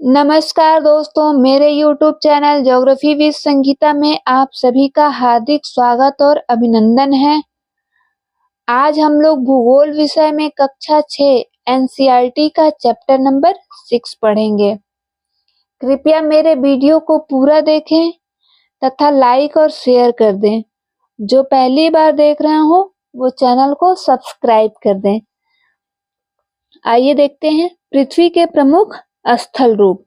नमस्कार दोस्तों, मेरे YouTube channel geography with Sangeeta में आप सभी का हार्दिक स्वागत और अभिनंदन है। आज हम लोग भूगोल विषय में कक्षा 6 NCERT का चैप्टर नंबर 6 पढ़ेंगे। कृपया मेरे वीडियो को पूरा देखें तथा लाइक और शेयर कर दें। जो पहली बार देख रहे हो वो चैनल को सब्सक्राइब कर दें। आइए देखते हैं पृथ्वी के प्रमुख स्थल रूप।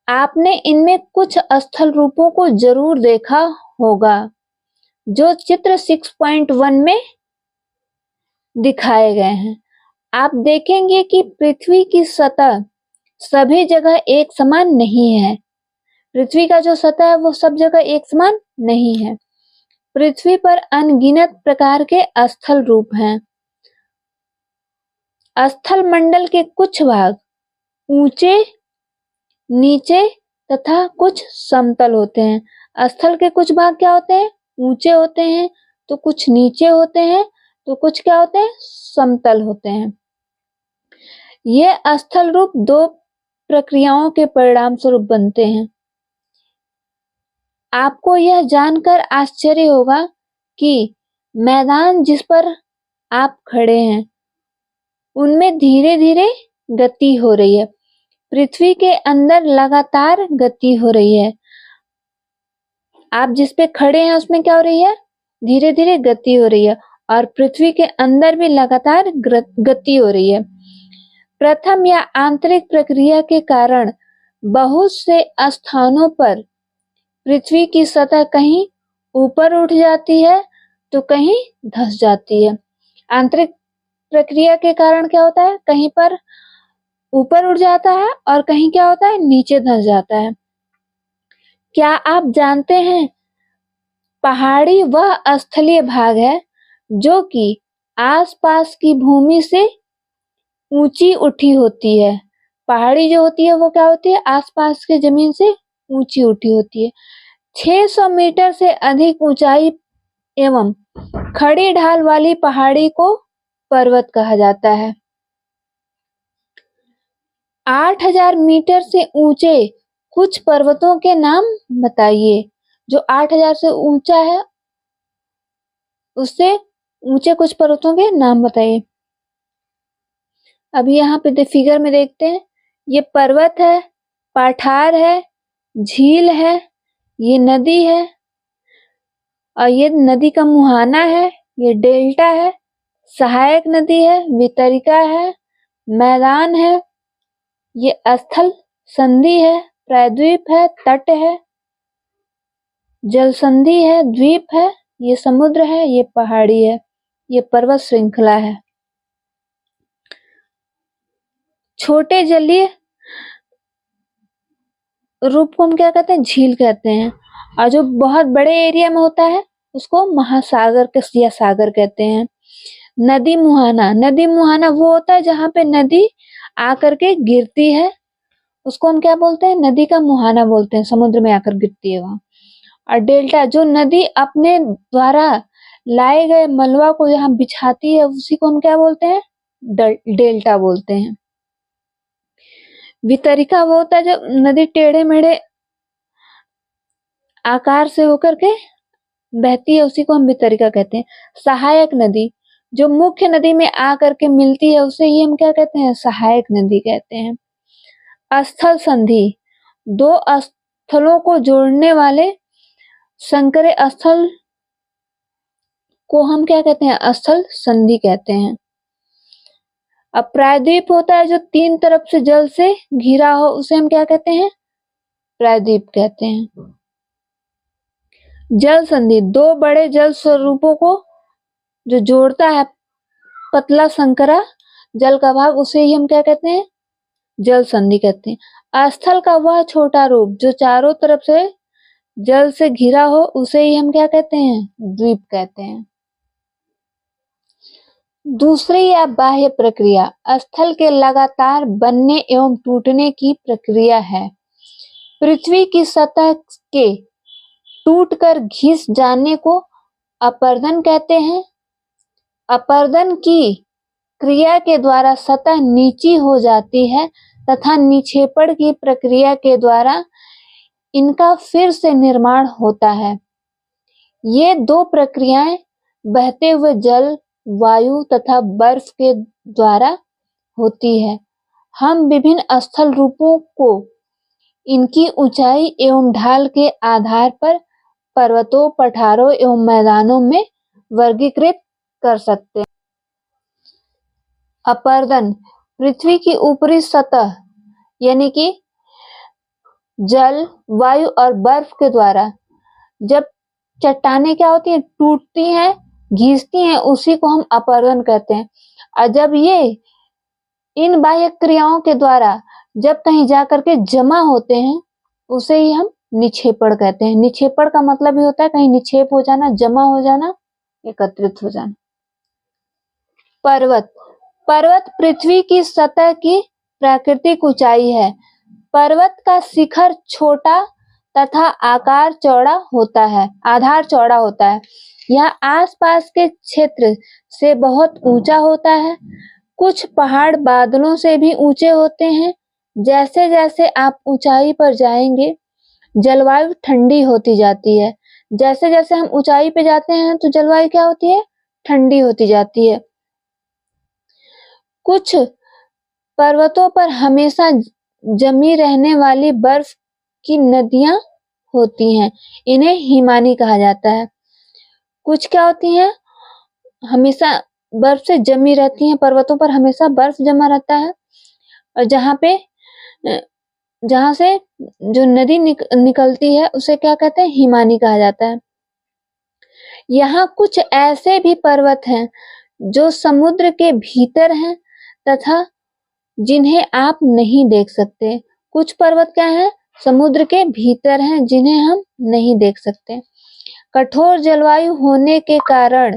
आपने इनमें कुछ स्थल रूपों को जरूर देखा होगा जो चित्र 6.1 में दिखाए गए हैं। आप देखेंगे कि पृथ्वी की सतह सभी जगह एक समान नहीं है। पृथ्वी का जो सतह है वो सब जगह एक समान नहीं है। पृथ्वी पर अनगिनत प्रकार के स्थल रूप हैं। स्थल मंडल के कुछ भाग ऊंचे, नीचे तथा कुछ समतल होते हैं। स्थल के कुछ भाग क्या होते हैं? ऊंचे होते हैं, तो कुछ नीचे होते हैं, तो कुछ क्या होते हैं? समतल होते हैं। ये स्थल रूप दो प्रक्रियाओं के परिणाम स्वरूप बनते हैं। आपको यह जानकर आश्चर्य होगा कि मैदान जिस पर आप खड़े हैं उनमें धीरे धीरे गति हो रही है। पृथ्वी के अंदर लगातार गति हो रही है। आप जिस पे खड़े हैं उसमें क्या हो रही है? धीरे धीरे गति हो रही है और पृथ्वी के अंदर भी लगातार गति हो रही है। प्रथम या आंतरिक प्रक्रिया के कारण बहुत से स्थानों पर पृथ्वी की सतह कहीं ऊपर उठ जाती है तो कहीं धंस जाती है। आंतरिक प्रक्रिया के कारण क्या होता है? कहीं पर ऊपर उठ जाता है और कहीं क्या होता है? नीचे धंस जाता है। क्या आप जानते हैं पहाड़ी वह स्थलीय भाग है जो कि आसपास की भूमि से ऊंची उठी होती है। पहाड़ी जो होती है वो क्या होती है? आसपास की जमीन से ऊंची उठी होती है। 600 मीटर से अधिक ऊंचाई एवं खड़ी ढाल वाली पहाड़ी को पर्वत कहा जाता है। 8000 मीटर से ऊंचे कुछ पर्वतों के नाम बताइए। जो 8000 से ऊंचा है उससे ऊंचे कुछ पर्वतों के नाम बताइए। अभी यहाँ पे फिगर में देखते हैं। ये पर्वत है, पठार है, झील है, ये नदी है और ये नदी का मुहाना है, ये डेल्टा है, सहायक नदी है, वितरिका है, मैदान है, ये स्थल संधि है, प्रायद्वीप है, तट है, जल संधि है, द्वीप है, ये समुद्र है, ये पहाड़ी है, ये पर्वत श्रृंखला है। छोटे जलीय रूप को हम क्या कहते हैं? झील कहते हैं। और जो बहुत बड़े एरिया में होता है उसको महासागर या सागर कहते हैं। नदी मुहाना, नदी मुहाना वो होता है जहाँ पे नदी आकर के गिरती है, उसको हम क्या बोलते हैं? नदी का मुहाना बोलते हैं। समुद्र में आकर गिरती है वहां। और डेल्टा, जो नदी अपने द्वारा लाए गए मलबा को यहाँ बिछाती है उसी को हम क्या बोलते हैं? डेल्टा बोलते हैं। वितरिका वो होता है जब नदी टेढ़े मेढ़े आकार से होकर के बहती है, उसी को हम वितरिका कहते हैं। सहायक नदी, जो मुख्य नदी में आकर के मिलती है उसे ही हम क्या कहते हैं? सहायक नदी कहते हैं। स्थल संधि, दो स्थलों को जोड़ने वाले संकरे स्थल को हम क्या कहते हैं? स्थल संधि कहते हैं। अब प्रायद्वीप होता है जो 3 तरफ से जल से घिरा हो, उसे हम क्या कहते हैं? प्रायद्वीप कहते हैं। जल संधि, दो बड़े जल स्वरूपों को जो जोड़ता है पतला संकरा जल का भाग, उसे ही हम क्या कहते हैं? जल संधि कहते हैं। स्थल का वह छोटा रूप जो चारों तरफ से जल से घिरा हो उसे ही हम क्या कहते हैं? द्वीप कहते हैं। दूसरी या बाह्य प्रक्रिया स्थल के लगातार बनने एवं टूटने की प्रक्रिया है। पृथ्वी की सतह के टूटकर घिस जाने को अपरदन कहते हैं। अपरदन की प्रक्रिया के द्वारा सतह नीची हो जाती है तथा निक्षेपण की प्रक्रिया के द्वारा इनका फिर से निर्माण होता है। ये दो प्रक्रियाएं बहते हुए जल, वायु तथा बर्फ के द्वारा होती है। हम विभिन्न स्थल रूपों को इनकी ऊंचाई एवं ढाल के आधार पर पर्वतों, पठारों एवं मैदानों में वर्गीकृत कर सकते हैं। अपर्दन पृथ्वी की ऊपरी सतह यानी कि जल, वायु और बर्फ के द्वारा जब चट्टानें क्या होती हैं, टूटती हैं, घिसती हैं, उसी को हम अपर्दन कहते हैं। और जब ये इन बाह्य क्रियाओं के द्वारा जब कहीं जाकर के जमा होते हैं, उसे ही हम निक्षेपण कहते हैं। निक्षेपण का मतलब ही होता है कहीं निक्षेप हो जाना, जमा हो जाना, एकत्रित हो जाना। पर्वत पर्वत पृथ्वी की सतह की प्राकृतिक ऊंचाई है। पर्वत का शिखर छोटा तथा आधार चौड़ा होता है। यह आसपास के क्षेत्र से बहुत ऊंचा होता है। कुछ पहाड़ बादलों से भी ऊंचे होते हैं। जैसे जैसे आप ऊंचाई पर जाएंगे, जलवायु ठंडी होती जाती है। जैसे जैसे हम ऊंचाई पे जाते हैं तो जलवायु क्या होती है, ठंडी होती जाती है। कुछ पर्वतों पर हमेशा जमी रहने वाली बर्फ की नदियां होती हैं, इन्हें हिमानी कहा जाता है। कुछ क्या होती हैं, हमेशा बर्फ से जमी रहती हैं, पर्वतों पर हमेशा बर्फ जमा रहता है, और जहां से जो नदी निकलती है उसे क्या कहते हैं, हिमानी कहा जाता है। यहाँ कुछ ऐसे भी पर्वत हैं जो समुद्र के भीतर हैं तथा जिन्हें आप नहीं देख सकते। कुछ पर्वत क्या हैं, समुद्र के भीतर हैं, जिन्हें हम नहीं देख सकते। कठोर जलवायु होने के कारण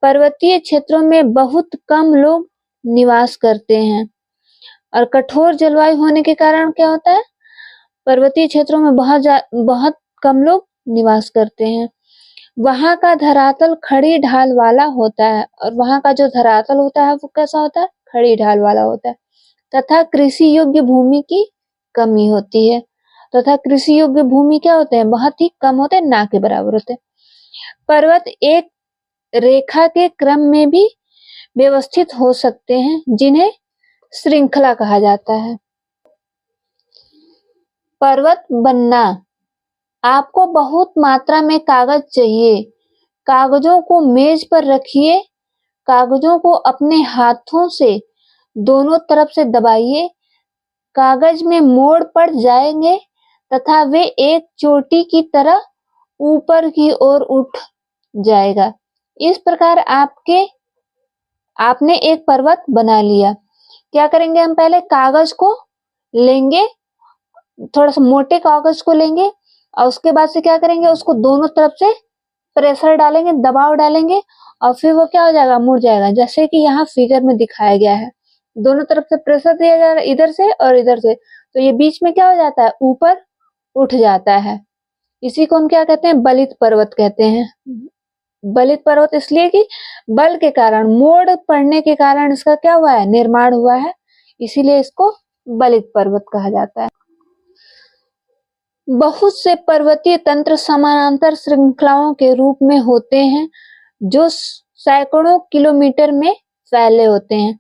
पर्वतीय क्षेत्रों में बहुत कम लोग निवास करते हैं। और कठोर जलवायु होने के कारण क्या होता है, पर्वतीय क्षेत्रों में बहुत कम लोग निवास करते हैं। वहां का धरातल खड़ी ढाल वाला होता है, और वहां का जो धरातल होता है वो कैसा होता है, खड़ी ढाल वाला होता है। तथा कृषि योग्य भूमि की कमी होती है। तथा कृषि योग्य भूमि क्या होते हैं, बहुत ही कम होते हैं, ना के बराबर होते हैं। पर्वत एक रेखा के क्रम में भी व्यवस्थित हो सकते हैं, जिन्हें श्रृंखला कहा जाता है। पर्वत बनना, आपको बहुत मात्रा में कागज चाहिए। कागजों को मेज पर रखिए, कागजों को अपने हाथों से दोनों तरफ से दबाइए, कागज में मोड़ पड़ जाएंगे तथा वे एक चोटी की तरह ऊपर की ओर उठ जाएगा। इस प्रकार आपने एक पर्वत बना लिया। क्या करेंगे, हम पहले कागज को लेंगे, थोड़ा सा मोटे कागज को लेंगे, और उसके बाद से क्या करेंगे, उसको दोनों तरफ से प्रेशर डालेंगे, दबाव डालेंगे, और फिर वो क्या हो जाएगा, मुड़ जाएगा। जैसे कि यहाँ फिगर में दिखाया गया है, दोनों तरफ से प्रेशर दिया जा रहा है, इधर से और इधर से, तो ये बीच में क्या हो जाता है, ऊपर उठ जाता है। इसी को हम क्या कहते हैं, बलित पर्वत कहते हैं। बलित पर्वत इसलिए कि बल के कारण, मोड़ पड़ने के कारण इसका क्या हुआ है, निर्माण हुआ है, इसीलिए इसको बलित पर्वत कहा जाता है। बहुत से पर्वतीय तंत्र समानांतर श्रृंखलाओं के रूप में होते हैं, जो सैकड़ों किलोमीटर में फैले होते हैं।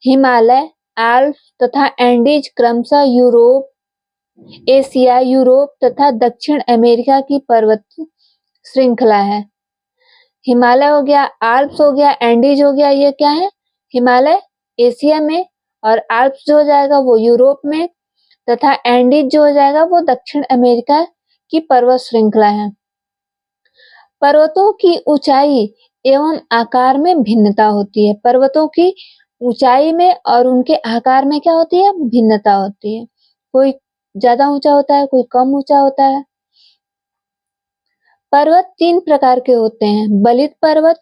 हिमालय, आल्प्स तथा एंडीज क्रमशः एशिया, यूरोप तथा दक्षिण अमेरिका की पर्वतीय श्रृंखला है। हिमालय हो गया, आल्प्स हो गया, एंडीज हो गया, ये क्या है, हिमालय एशिया में, और आल्प्स जो हो जाएगा वो यूरोप में, तथा एंडीज जो हो जाएगा वो दक्षिण अमेरिका की पर्वत श्रृंखला है। पर्वतों की ऊंचाई एवं आकार में भिन्नता होती है। पर्वतों की ऊंचाई में और उनके आकार में क्या होती है, भिन्नता होती है। कोई ज्यादा ऊंचा होता है, कोई कम ऊंचा होता है। पर्वत 3 प्रकार के होते हैं, बलित पर्वत,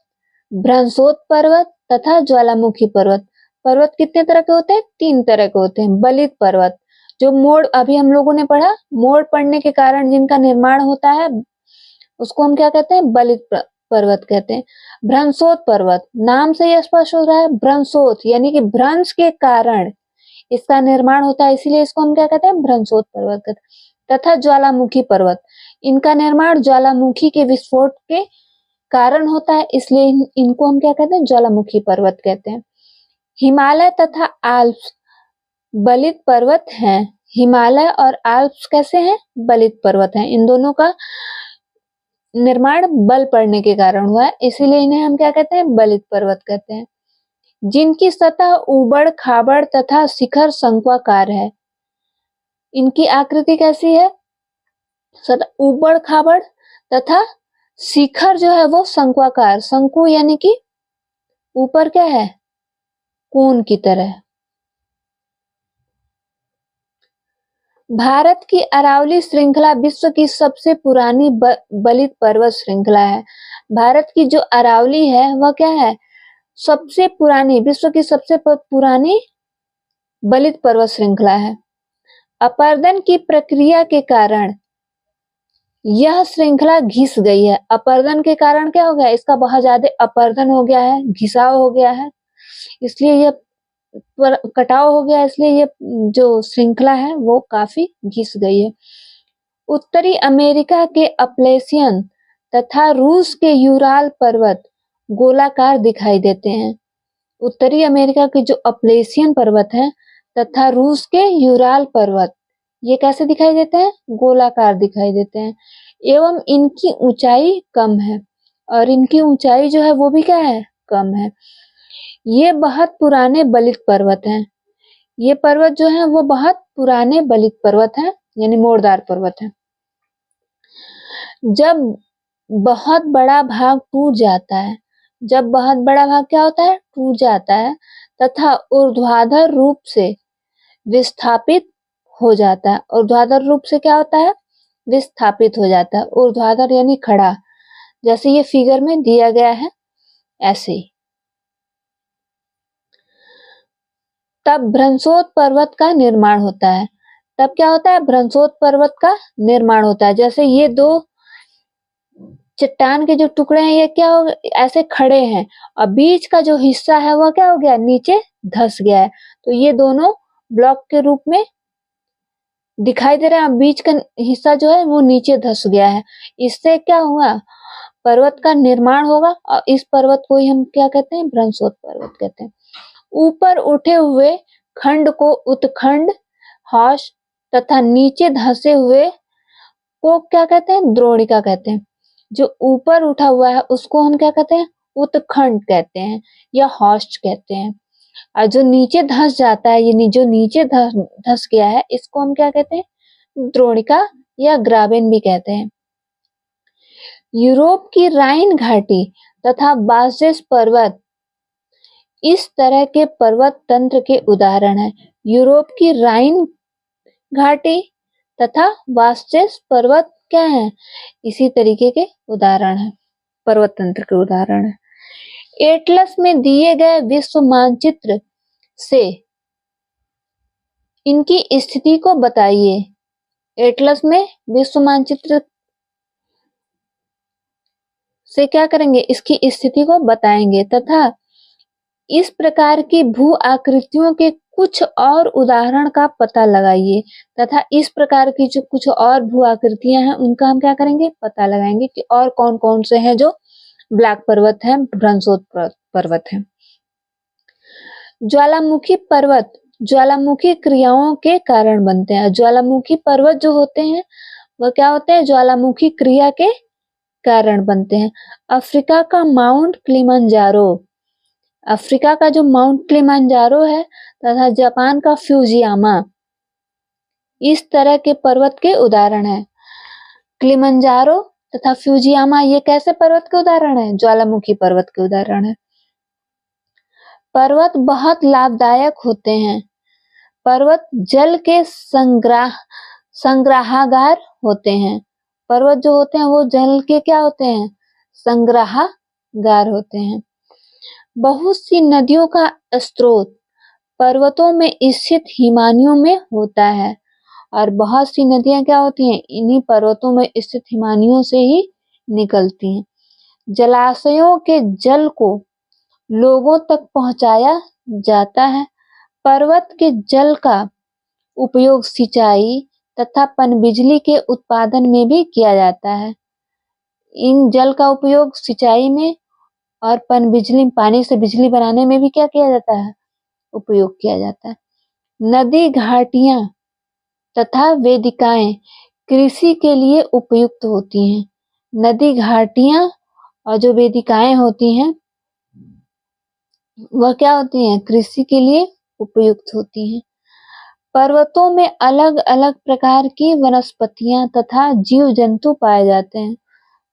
भ्रंशोत पर्वत तथा ज्वालामुखी पर्वत। पर्वत कितने तरह के होते हैं, 3 तरह के होते हैं। बलित पर्वत, जो मोड़, अभी हम लोगों ने पढ़ा, मोड़ पड़ने के कारण जिनका निर्माण होता है, उसको हम क्या कहते हैं, बलित पर्वत कहते हैं। भ्रंशोत पर्वत, नाम से यह स्पष्ट हो रहा है, भ्रंशोत यानी कि भ्रंश के कारण इसका निर्माण होता है, इसीलिए इसको हम क्या कहते हैं, भ्रंशोत पर्वत कहते हैं। तथा ज्वालामुखी पर्वत, इनका निर्माण ज्वालामुखी के विस्फोट के कारण होता है, इसलिए इनको हम क्या कहते हैं, ज्वालामुखी पर्वत कहते हैं। हिमालय तथा आल्प्स बलित पर्वत हैं। हिमालय और आल्प्स कैसे हैं, बलित पर्वत हैं। इन दोनों का निर्माण बल पड़ने के कारण हुआ है, इसीलिए इन्हें हम क्या कहते हैं, बलित पर्वत कहते हैं। जिनकी सतह ऊबड़ खाबड़ तथा शिखर शंक्वाकार है। इनकी आकृति कैसी है, सतह ऊबड़ खाबड़ तथा शिखर जो है वो शंक्वाकार, शंकु यानी कि ऊपर क्या है, कोन की तरह। भारत की अरावली श्रृंखला विश्व की सबसे पुरानी बलित पर्वत श्रृंखला है। भारत की जो अरावली है वह क्या है, सबसे पुरानी, विश्व की सबसे पुरानी बलित पर्वत श्रृंखला है। अपर्दन की प्रक्रिया के कारण यह श्रृंखला घिस गई है। अपर्दन के कारण क्या हो गया, इसका बहुत ज्यादा अपर्दन हो गया है, घिसाव हो गया है, इसलिए यह कटाव हो गया, इसलिए ये जो श्रृंखला है वो काफी घिस गई है। उत्तरी अमेरिका के अपलेशियन तथा रूस के यूराल पर्वत गोलाकार दिखाई देते हैं। उत्तरी अमेरिका के जो अपलेशियन पर्वत हैं तथा रूस के यूराल पर्वत, ये कैसे दिखाई देते हैं, गोलाकार दिखाई देते हैं। एवं इनकी ऊंचाई कम है, और इनकी ऊंचाई जो है वो भी क्या है, कम है। ये बहुत पुराने बलित पर्वत हैं। ये पर्वत जो है वो बहुत पुराने बलित पर्वत हैं, यानी मोड़दार पर्वत हैं। जब बहुत बड़ा भाग टूट जाता है, जब बहुत बड़ा भाग क्या होता है, टूट जाता है तथा ऊर्ध्वाधर रूप से विस्थापित हो जाता है। ऊर्ध्वाधर रूप से क्या होता है, विस्थापित हो जाता है। ऊर्ध्वाधर यानी खड़ा, जैसे ये फिगर में दिया गया है ऐसे ही। तब भ्रंशोत पर्वत का निर्माण होता है। तब क्या होता है, भ्रंशोत पर्वत का निर्माण होता है। जैसे ये दो चट्टान के जो टुकड़े हैं ये क्या हो, ऐसे खड़े हैं, और बीच का जो हिस्सा है वो क्या हो गया, नीचे धंस गया है। तो ये दोनों ब्लॉक के रूप में दिखाई दे रहा है, बीच का हिस्सा जो है वो नीचे धंस गया है। इससे क्या हुआ, पर्वत का निर्माण होगा, और इस पर्वत को ही हम क्या कहते हैं, भ्रंशोत पर्वत कहते हैं। ऊपर उठे हुए खंड को उत्खंड, हौश तथा नीचे धंसे हुए को क्या कहते हैं, द्रोणिका कहते हैं। जो ऊपर उठा हुआ है उसको हम क्या कहते हैं, उत्खंड कहते हैं या हौश कहते हैं। और जो नीचे धंस जाता है, ये जो नीचे धंस गया है, इसको हम क्या कहते हैं, द्रोणिका या ग्राबेन भी कहते हैं। यूरोप की राइन घाटी तथा बासेस पर्वत इस तरह के पर्वत तंत्र के उदाहरण है। यूरोप की राइन घाटी तथा वास्टेस पर्वत क्या है, इसी तरीके के उदाहरण है, पर्वत तंत्र के उदाहरण है। एटलस में दिए गए विश्व मानचित्र से इनकी स्थिति को बताइए। एटलस में विश्व मानचित्र से क्या करेंगे, इसकी स्थिति को बताएंगे तथा इस प्रकार की भू आकृतियों के कुछ और उदाहरण का पता लगाइए, तथा इस प्रकार की जो कुछ और भू आकृतियां हैं उनका हम क्या करेंगे, पता लगाएंगे कि और कौन कौन से हैं जो ब्लैक पर्वत हैं, भ्रंशोत पर्वत हैं। ज्वालामुखी पर्वत ज्वालामुखी क्रियाओं के कारण बनते हैं। ज्वालामुखी पर्वत जो होते हैं वह क्या होते हैं, ज्वालामुखी क्रिया के कारण बनते हैं। अफ्रीका का माउंट किलिमंजारो, अफ्रीका का जो माउंट किलिमंजारो है तथा जापान का फ्यूजियामा इस तरह के पर्वत के उदाहरण है। किलिमंजारो तथा फ्यूजियामा ये कैसे पर्वत के उदाहरण है, ज्वालामुखी पर्वत के उदाहरण है। पर्वत बहुत लाभदायक होते हैं। पर्वत जल के संग्रहागार होते हैं। पर्वत जो होते हैं वो जल के क्या होते हैं, संग्रहागार होते हैं। बहुत सी नदियों का स्रोत पर्वतों में स्थित हिमानियों में होता है, और बहुत सी नदियां क्या होती हैं, इन्हीं पर्वतों में स्थित हिमानियों से ही निकलती हैं। जलाशयों के जल को लोगों तक पहुंचाया जाता है। पर्वत के जल का उपयोग सिंचाई तथा पनबिजली के उत्पादन में भी किया जाता है। इन जल का उपयोग सिंचाई में और पनबिजली, पानी से बिजली बनाने में भी क्या किया जाता है? उपयोग किया जाता है। नदी घाटियां तथा वेदिकाएं कृषि के लिए उपयुक्त होती हैं। नदी घाटियां और जो वेदिकाएं होती हैं वह क्या होती हैं? कृषि के लिए उपयुक्त होती हैं। पर्वतों में अलग अलग प्रकार की वनस्पतियां तथा जीव जंतु पाए जाते हैं।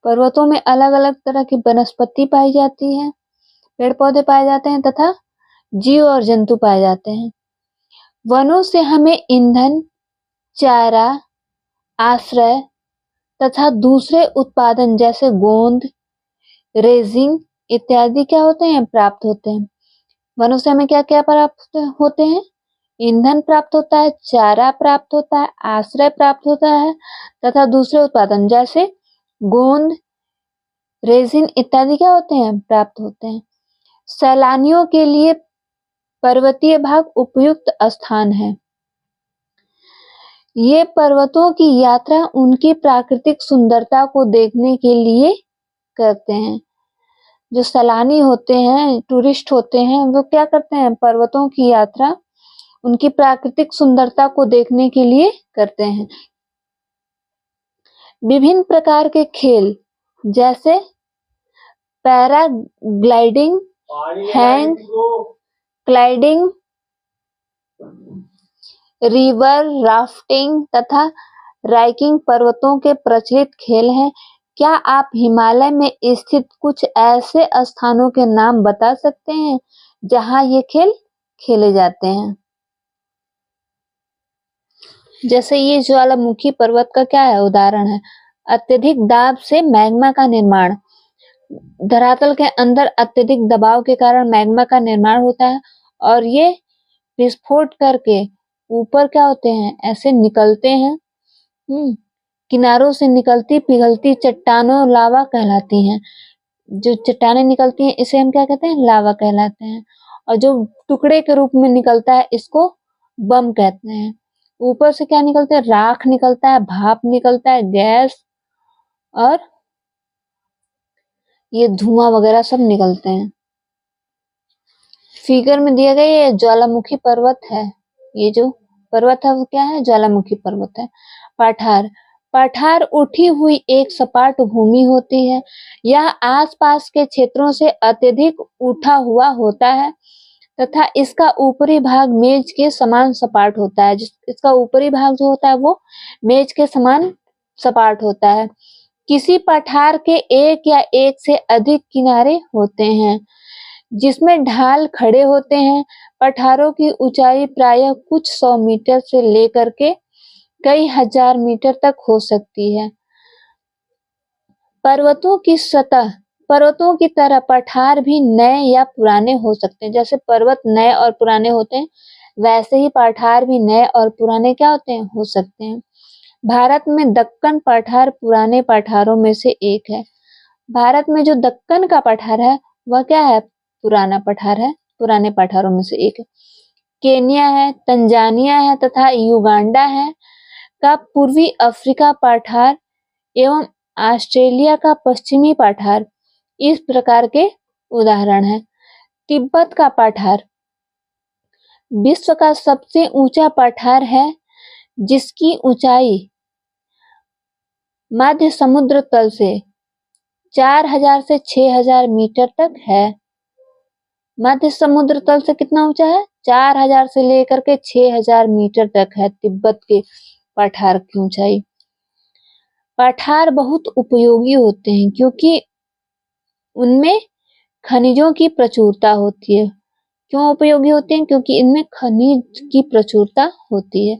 पर्वतों में अलग अलग तरह की वनस्पति पाई जाती है, पेड़ पौधे पाए जाते हैं तथा जीव और जंतु पाए जाते हैं। वनों से हमें ईंधन, चारा, आश्रय तथा दूसरे उत्पादन जैसे गोंद, रेजिन इत्यादि क्या होते हैं? प्राप्त होते हैं। वनों से हमें क्या क्या प्राप्त होते हैं? ईंधन प्राप्त होता है, चारा प्राप्त होता है, आश्रय प्राप्त होता है तथा दूसरे उत्पादन जैसे गोंद, रेजिन इत्यादि क्या होते हैं? प्राप्त होते हैं। सैलानियों के लिए पर्वतीय भाग उपयुक्त स्थान है। ये पर्वतों की यात्रा उनकी प्राकृतिक सुंदरता को देखने के लिए करते हैं। जो सैलानी होते हैं, टूरिस्ट होते हैं, वो क्या करते हैं? पर्वतों की यात्रा उनकी प्राकृतिक सुंदरता को देखने के लिए करते हैं। विभिन्न प्रकार के खेल जैसे paragliding, hang gliding, river rafting तथा राइकिंग पर्वतों के प्रचलित खेल हैं। क्या आप हिमालय में स्थित कुछ ऐसे स्थानों के नाम बता सकते हैं जहां ये खेल खेले जाते हैं? जैसे ये ज्वालामुखी पर्वत का क्या है? उदाहरण है। अत्यधिक दाब से मैग्मा का निर्माण। धरातल के अंदर अत्यधिक दबाव के कारण मैग्मा का निर्माण होता है और ये विस्फोट करके ऊपर क्या होते हैं? ऐसे निकलते हैं। किनारों से निकलती पिघलती चट्टानों लावा कहलाती हैं। जो चट्टानें निकलती हैं इसे हम क्या कहते हैं? लावा कहलाते हैं। और जो टुकड़े के रूप में निकलता है इसको बम कहते हैं। ऊपर से क्या निकलता है? राख निकलता है, भाप निकलता है, गैस और ये धुआं वगैरह सब निकलते हैं। फिगर में दिया गया ये ज्वालामुखी पर्वत है। ये जो पर्वत है वो क्या है? ज्वालामुखी पर्वत है। पठार। पठार उठी हुई एक सपाट भूमि होती है। यह आसपास के क्षेत्रों से अत्यधिक उठा हुआ होता है तथा इसका ऊपरी भाग मेज के समान सपाट होता है। इसका ऊपरी भाग जो होता है वो मेज के समान सपाट होता है। किसी पठार के एक या एक से अधिक किनारे होते हैं जिसमें ढाल खड़े होते हैं। पठारों की ऊंचाई प्रायः कुछ 100 मीटर से लेकर के कई हजार मीटर तक हो सकती है। पर्वतों की तरह पठार भी नए या पुराने हो सकते हैं। जैसे पर्वत नए और पुराने होते हैं वैसे ही पठार भी नए और पुराने क्या होते हैं? हो सकते हैं। भारत में दक्कन पठार पुराने पठारों में से एक है। भारत में जो दक्कन का पठार है वह क्या है? पुराना पठार है, पुराने पठारों में से एक है। केन्या है, तंजानिया है तथा युगांडा है का पूर्वी अफ्रीका पठार एवं ऑस्ट्रेलिया का पश्चिमी पठार इस प्रकार के उदाहरण है। तिब्बत का पठार विश्व का सबसे ऊंचा पठार है जिसकी ऊंचाई मध्य समुद्र तल से 4000 से 6000 मीटर तक है। मध्य समुद्र तल से कितना ऊंचा है? 4000 से लेकर के 6000 मीटर तक है तिब्बत के पठार की ऊंचाई। पठार बहुत उपयोगी होते हैं क्योंकि उनमें खनिजों की प्रचुरता होती है। क्यों उपयोगी होते हैं? क्योंकि इनमें खनिज की प्रचुरता होती है।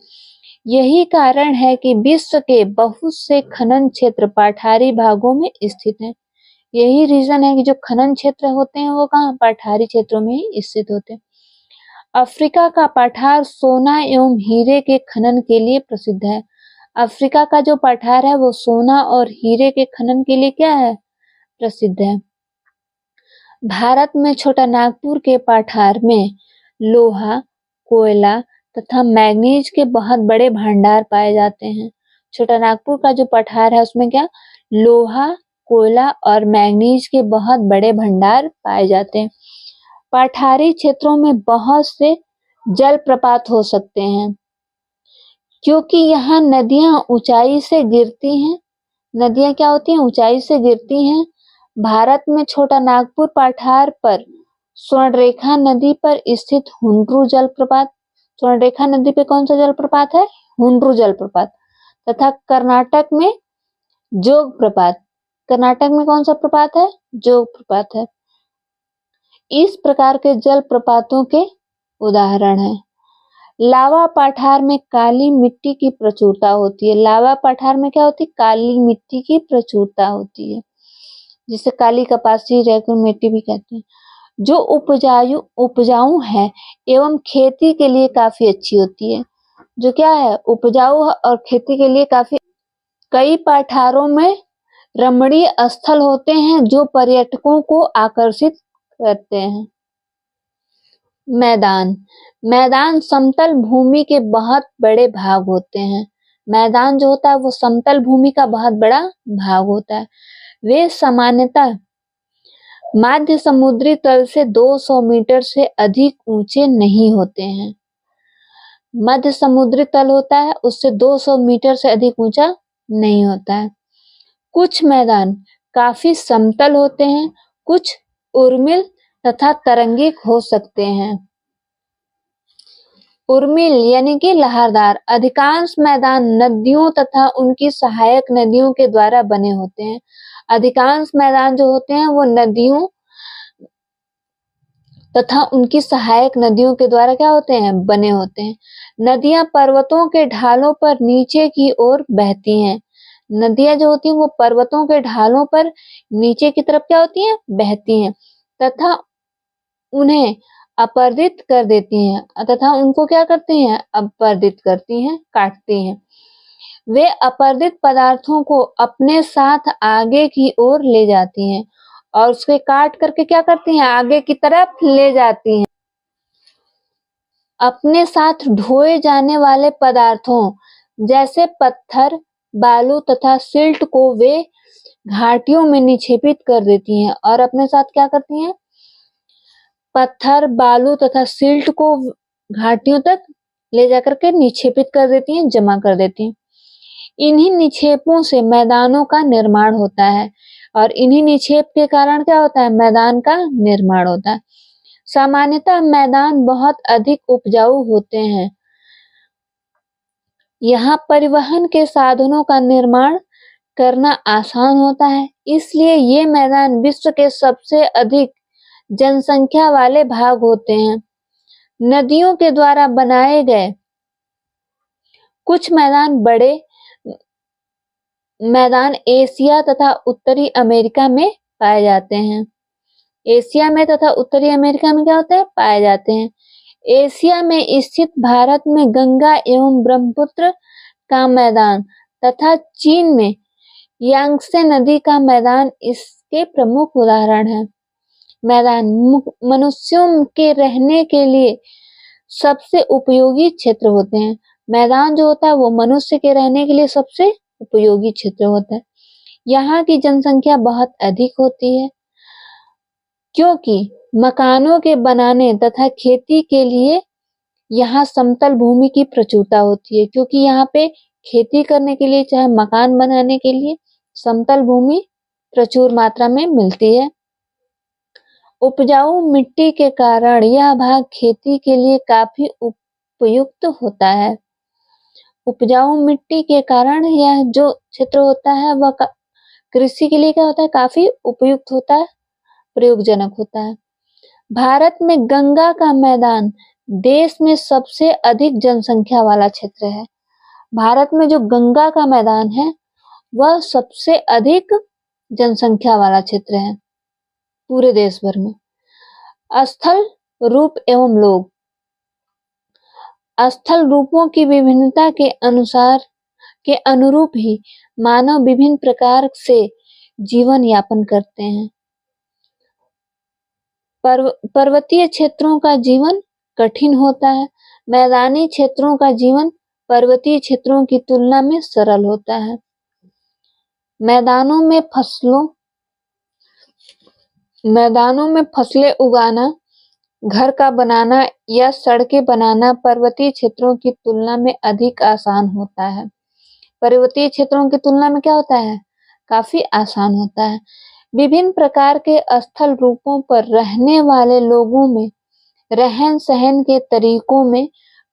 यही कारण है कि विश्व के बहुत से खनन क्षेत्र पठारी भागों में स्थित हैं। यही रीजन है कि जो खनन क्षेत्र होते हैं वो कहाँ? पठारी क्षेत्रों में ही स्थित होते हैं। अफ्रीका का पठार सोना एवं हीरे के खनन के लिए प्रसिद्ध है। अफ्रीका का जो पठार है वो सोना और हीरे के खनन के लिए क्या है? प्रसिद्ध है। भारत में छोटा नागपुर के पठार में लोहा, कोयला तथा मैग्नीज के बहुत बड़े भंडार पाए जाते हैं। छोटा नागपुर का जो पठार है उसमें क्या लोहा, कोयला और मैग्नीज के बहुत बड़े भंडार पाए जाते हैं। पठारी क्षेत्रों में बहुत से जलप्रपात हो सकते हैं क्योंकि यहाँ नदियां ऊंचाई से गिरती हैं। नदियां क्या होती हैं? ऊंचाई से गिरती हैं। भारत में छोटा नागपुर पठार पर स्वर्णरेखा नदी पर स्थित हुंड्रू जलप्रपात, स्वर्णरेखा नदी पे कौन सा जलप्रपात है? हुंड्रू जलप्रपात, तथा कर्नाटक में जोग प्रपात। कर्नाटक में कौन सा प्रपात है? जोग प्रपात है। इस प्रकार के जलप्रपातों के उदाहरण हैं। लावा पठार में काली मिट्टी की प्रचुरता होती है। लावा पठार में क्या होती है? काली मिट्टी की प्रचुरता होती है, जिसे काली कपासी रेगुन मिट्टी भी कहते हैं, जो उपजाऊ है एवं खेती के लिए काफी अच्छी होती है। जो क्या है? उपजाऊ और खेती के लिए काफी। कई पठारों में रमणीय स्थल होते हैं जो पर्यटकों को आकर्षित करते हैं। मैदान, मैदान समतल भूमि के बहुत बड़े भाग होते हैं। मैदान जो होता है वो समतल भूमि का बहुत बड़ा भाग होता है। वे सामान्यतः मध्य समुद्री तल से 200 मीटर से अधिक ऊंचे नहीं होते हैं। मध्य समुद्री तल होता है उससे 200 मीटर से अधिक ऊंचा नहीं होता है। कुछ मैदान काफी समतल होते हैं, कुछ उर्मिल तथा तरंगिक हो सकते हैं। उर्मिल यानी कि लहरदार। अधिकांश मैदान नदियों तथा उनकी सहायक नदियों के द्वारा बने होते हैं। अधिकांश मैदान जो होते हैं वो नदियों तथा उनकी सहायक नदियों के द्वारा क्या होते हैं? बने होते हैं। नदियां पर्वतों के ढालों पर नीचे की ओर बहती हैं। नदियां जो होती हैं वो पर्वतों के ढालों पर नीचे की तरफ क्या होती हैं? बहती हैं तथा उन्हें अपर्दित कर देती हैं तथा उनको क्या करती हैं? अपर्दित करती हैं, काटती हैं। वे अपर्दित पदार्थों को अपने साथ आगे की ओर ले जाती हैं और उसके काट करके क्या करती हैं? आगे की तरफ ले जाती हैं। अपने साथ ढोए जाने वाले पदार्थों जैसे पत्थर, बालू तथा सिल्ट को वे घाटियों में निक्षेपित कर देती हैं और अपने साथ क्या करती हैं? पत्थर, बालू तथा सिल्ट को घाटियों तक ले जाकर के निक्षेपित कर देती हैं, जमा कर देती हैं। इन्हीं निक्षेपों से मैदानों का निर्माण होता है और इन्हीं निक्षेप के कारण क्या होता है? मैदान का निर्माण होता है। सामान्यतः मैदान बहुत अधिक उपजाऊ होते हैं। यहाँ परिवहन के साधनों का निर्माण करना आसान होता है, इसलिए ये मैदान विश्व के सबसे अधिक जनसंख्या वाले भाग होते हैं। नदियों के द्वारा बनाए गए कुछ बड़े मैदान एशिया तथा उत्तरी अमेरिका में पाए जाते हैं। एशिया में तथा उत्तरी अमेरिका में क्या होता है? पाए जाते हैं। एशिया में स्थित भारत में गंगा एवं ब्रह्मपुत्र का मैदान तथा चीन में यांगत्से नदी का मैदान इसके प्रमुख उदाहरण है। मैदान मनुष्यों के रहने के लिए सबसे उपयोगी क्षेत्र होते हैं। मैदान जो होता है वो मनुष्य के रहने के लिए सबसे उपयोगी क्षेत्र होता है। यहाँ की जनसंख्या बहुत अधिक होती है क्योंकि मकानों के बनाने तथा खेती के लिए यहाँ समतल भूमि की प्रचुरता होती है, क्योंकि यहाँ पे खेती करने के लिए चाहे मकान बनाने के लिए समतल भूमि प्रचुर मात्रा में मिलती है। उपजाऊ मिट्टी के कारण यह भाग खेती के लिए काफी उपयुक्त होता है। उपजाऊ मिट्टी के कारण यह जो क्षेत्र होता है वह कृषि के लिए क्या होता है? काफी उपयुक्त होता है, प्रयोगजनक होता है। भारत में गंगा का मैदान देश में सबसे अधिक जनसंख्या वाला क्षेत्र है। भारत में जो गंगा का मैदान है वह सबसे अधिक जनसंख्या वाला क्षेत्र है पूरे देश भर में। स्थल रूप एवं लोग, स्थल रूपों की विभिन्नता के अनुरूप ही मानव विभिन्न प्रकार से जीवन यापन करते हैं। पर्वतीय क्षेत्रों का जीवन कठिन होता है। मैदानी क्षेत्रों का जीवन पर्वतीय क्षेत्रों की तुलना में सरल होता है। मैदानों में फसलें उगाना, घर का बनाना या सड़कें बनाना पर्वतीय क्षेत्रों की तुलना में अधिक आसान होता है। पर्वतीय क्षेत्रों की तुलना में क्या होता है? काफी आसान होता है। विभिन्न प्रकार के स्थल रूपों पर रहने वाले लोगों में रहन सहन के तरीकों में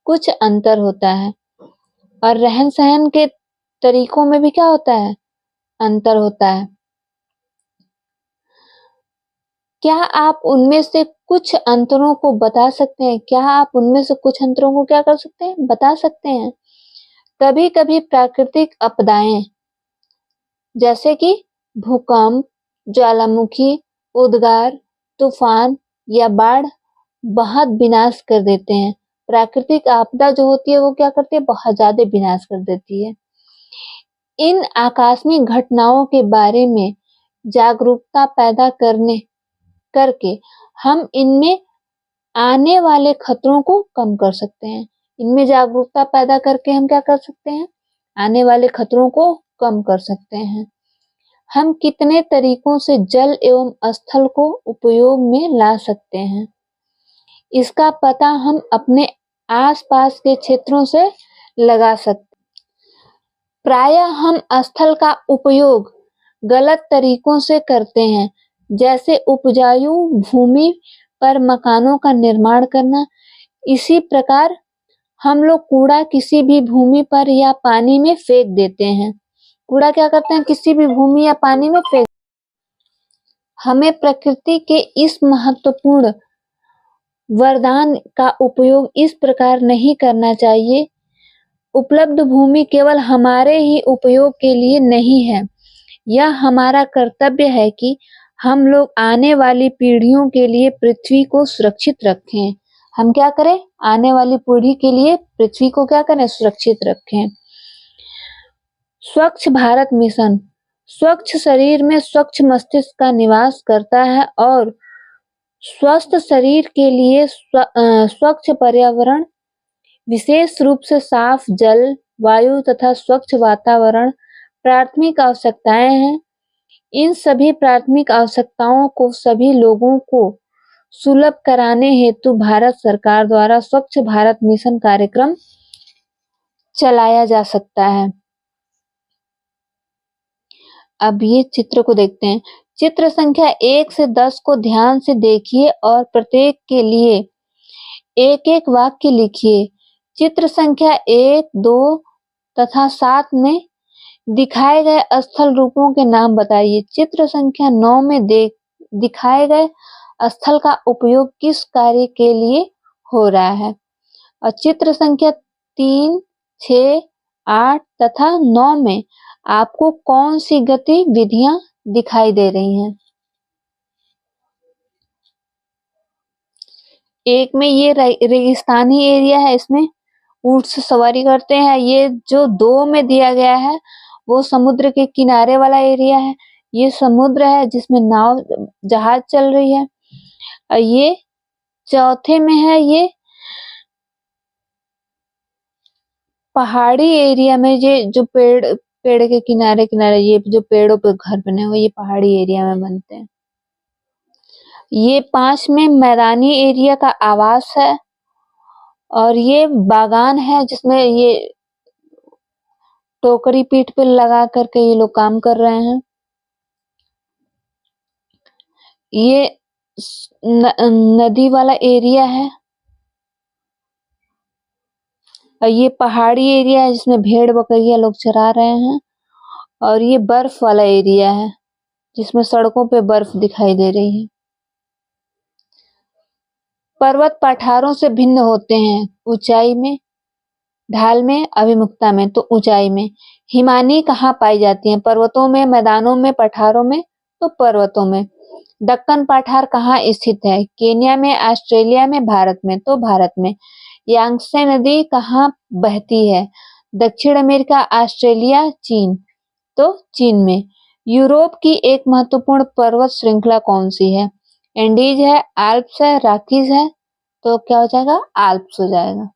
कुछ अंतर होता है, और रहन सहन के तरीकों में भी क्या होता है? अंतर होता है। क्या आप उनमें से कुछ अंतरों को बता सकते हैं? क्या आप उनमें से कुछ अंतरों को क्या कर सकते हैं? बता सकते हैं। कभी कभी प्राकृतिक आपदाएं जैसे कि भूकंप, ज्वालामुखी, उद्गार, तूफान या बाढ़ बहुत विनाश कर देते हैं। प्राकृतिक आपदा जो होती है वो क्या करती है? बहुत ज्यादा विनाश कर देती है। इन आकस्मिक घटनाओं के बारे में जागरूकता पैदा करके हम इनमें आने वाले खतरों को कम कर सकते हैं। इनमें जागरूकता पैदा करके हम क्या कर सकते हैं? आने वाले खतरों को कम कर सकते हैं। हम कितने तरीकों से जल एवं स्थल को उपयोग में ला सकते हैं, इसका पता हम अपने आसपास के क्षेत्रों से लगा सकते हैं। प्रायः हम स्थल का उपयोग गलत तरीकों से करते हैं, जैसे उपजाऊ भूमि पर मकानों का निर्माण करना। इसी प्रकार हम लोग कूड़ा किसी भी भूमि पर या पानी में फेंक देते हैं। कूड़ा क्या करते हैं? किसी भी भूमि या पानी में फेंक। हमें प्रकृति के इस महत्वपूर्ण वरदान का उपयोग इस प्रकार नहीं करना चाहिए। उपलब्ध भूमि केवल हमारे ही उपयोग के लिए नहीं है। यह हमारा कर्तव्य है कि हम लोग आने वाली पीढ़ियों के लिए पृथ्वी को सुरक्षित रखें। हम क्या करें? आने वाली पीढ़ी के लिए पृथ्वी को क्या करें? सुरक्षित रखें। स्वच्छ भारत मिशन। स्वच्छ शरीर में स्वच्छ मस्तिष्क का निवास करता है, और स्वस्थ शरीर के लिए स्वच्छ पर्यावरण, विशेष रूप से साफ जल, वायु तथा स्वच्छ वातावरण प्राथमिक आवश्यकताएं हैं। इन सभी प्राथमिक आवश्यकताओं को सभी लोगों को सुलभ कराने हेतु भारत सरकार द्वारा स्वच्छ भारत मिशन कार्यक्रम चलाया जा सकता है। अब ये चित्र को देखते हैं। चित्र संख्या 1 से 10 को ध्यान से देखिए और प्रत्येक के लिए एक एक वाक्य लिखिए। चित्र संख्या 1, 2 तथा 7 में दिखाए गए स्थल रूपों के नाम बताइए। चित्र संख्या 9 में दिखाए गए स्थल का उपयोग किस कार्य के लिए हो रहा है, और चित्र संख्या 3, 6, 8 तथा 9 में आपको कौन सी गतिविधियां दिखाई दे रही हैं। एक में ये रेगिस्तानी एरिया है, इसमें ऊंट से सवारी करते हैं। ये जो 2 में दिया गया है वो समुद्र के किनारे वाला एरिया है। ये समुद्र है जिसमें नाव जहाज चल रही है। और ये चौथे में है, ये पहाड़ी एरिया में, ये जो पेड़ के किनारे किनारे ये जो पेड़ों पे घर बने हुए, ये पहाड़ी एरिया में बनते हैं। ये 5 में मैदानी एरिया का आवास है, और ये बागान है जिसमें ये टोकरी पीठ पे लगा करके ये लोग काम कर रहे हैं। ये नदी वाला एरिया है, और ये पहाड़ी एरिया है जिसमें भेड़ बकरियां लोग चरा रहे हैं। और ये बर्फ वाला एरिया है जिसमें सड़कों पे बर्फ दिखाई दे रही है। पर्वत पठारों से भिन्न होते हैं ऊंचाई में, ढाल में, अभिमुखता में। तो ऊंचाई में हिमानी कहाँ पाई जाती है? पर्वतों में, मैदानों में, पठारों में। तो पर्वतों में। दक्कन पठार कहाँ स्थित है? केन्या में, ऑस्ट्रेलिया में, भारत में। तो भारत में। यांगत्से नदी कहाँ बहती है? दक्षिण अमेरिका, ऑस्ट्रेलिया, चीन। तो चीन में। यूरोप की एक महत्वपूर्ण पर्वत श्रृंखला कौन सी है? एंडीज है, एल्प्स है, रॉकीज है, तो क्या हो जाएगा? आल्प्स हो जाएगा।